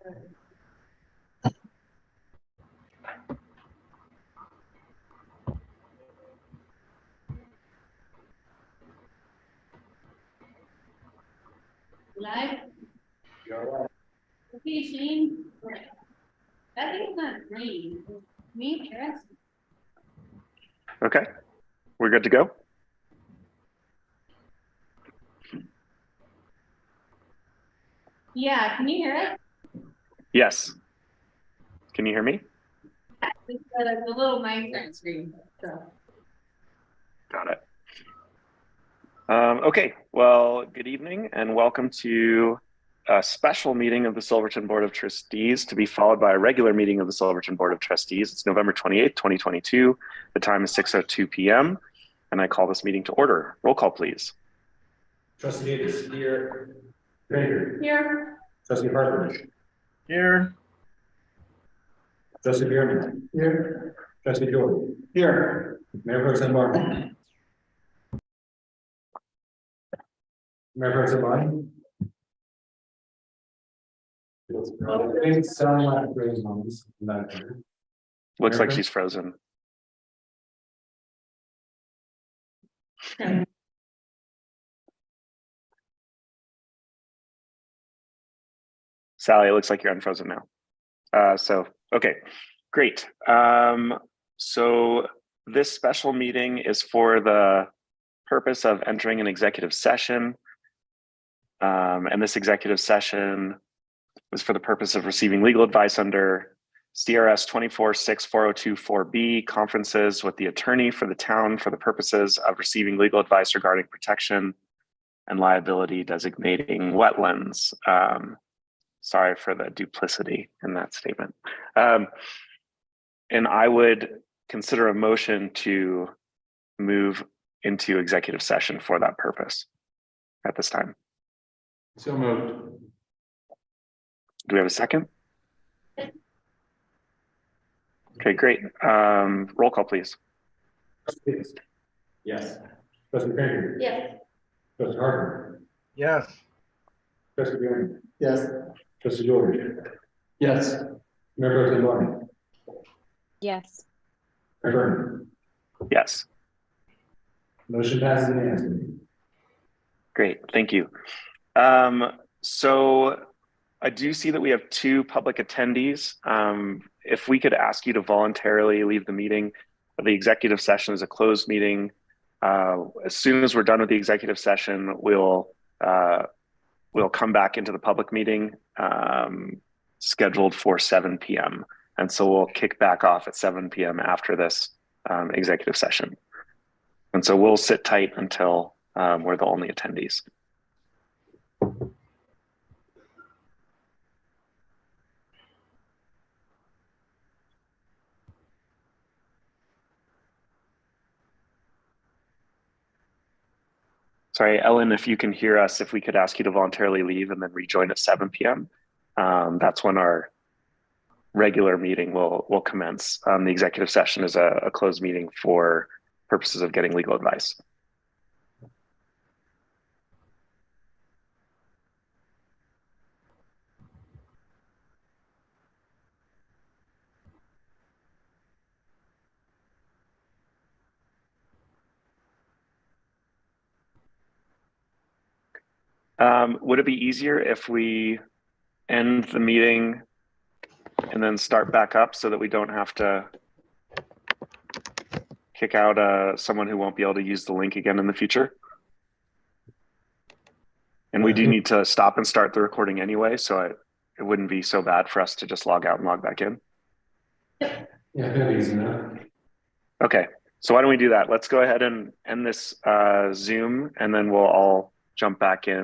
Live. Okay, Shane. That thing's not green. Me, Chris. Okay, we're good to go. Yeah, can you hear it? Yes. Can you hear me? The little mics aren't screen. So. Got it. Okay, well, good evening and welcome to a special meeting of the Silverton Board of Trustees to be followed by a regular meeting of the Silverton Board of Trustees. It's November 28th, 2022. The time is 6:02 p.m. and I call this meeting to order. Roll call, please. Trustee Davis. Here. Granger. Here. Trustee Hartman. Here. Trustee Bierman. Here. Trustee Jordan. Here. Mayor Pro Tem Martin. Mayor Pro Tem Martin. It's sound like raised on this. Looks like she's frozen. Sally, it looks like you're unfrozen now. Okay, great. So this special meeting is for the purpose of entering an executive session. And this executive session was for the purpose of receiving legal advice under CRS 24-6402-4B, conferences with the attorney for the town for the purposes of receiving legal advice regarding protection and liability designating wetlands. Sorry for the duplicity in that statement. And I would consider a motion to move into executive session for that purpose at this time. So moved. Do we have a second? Okay, great. Roll call, please. Trustee Davis. Yes. Trustee Granger. Yes. Trustee Hartman. Yes. Trustee Bierman. Yes. Trustee Jordan. Yes. Mayor Pro Tem Martin. Yes. Mayor Vernon. Yes. Motion passes unanimously. Great, thank you. So I do see that we have two public attendees. If we could ask you to voluntarily leave the meeting. The executive session is a closed meeting. As soon as we're done with the executive session, we'll come back into the public meeting scheduled for 7 p.m. And so we'll kick back off at 7 p.m. after this executive session. And so we'll sit tight until we're the only attendees. Sorry, Ellen, if you can hear us, if we could ask you to voluntarily leave and then rejoin at 7 p.m. That's when our regular meeting will commence. The executive session is a closed meeting for purposes of getting legal advice. Would it be easier if we end the meeting and then start back up so that we don't have to kick out someone who won't be able to use the link again in the future? And we do need to stop and start the recording anyway, so it wouldn't be so bad for us to just log out and log back in. Yeah, that'd be easy enough. Okay, so why don't we do that? Let's go ahead and end this Zoom, and then we'll all jump back in.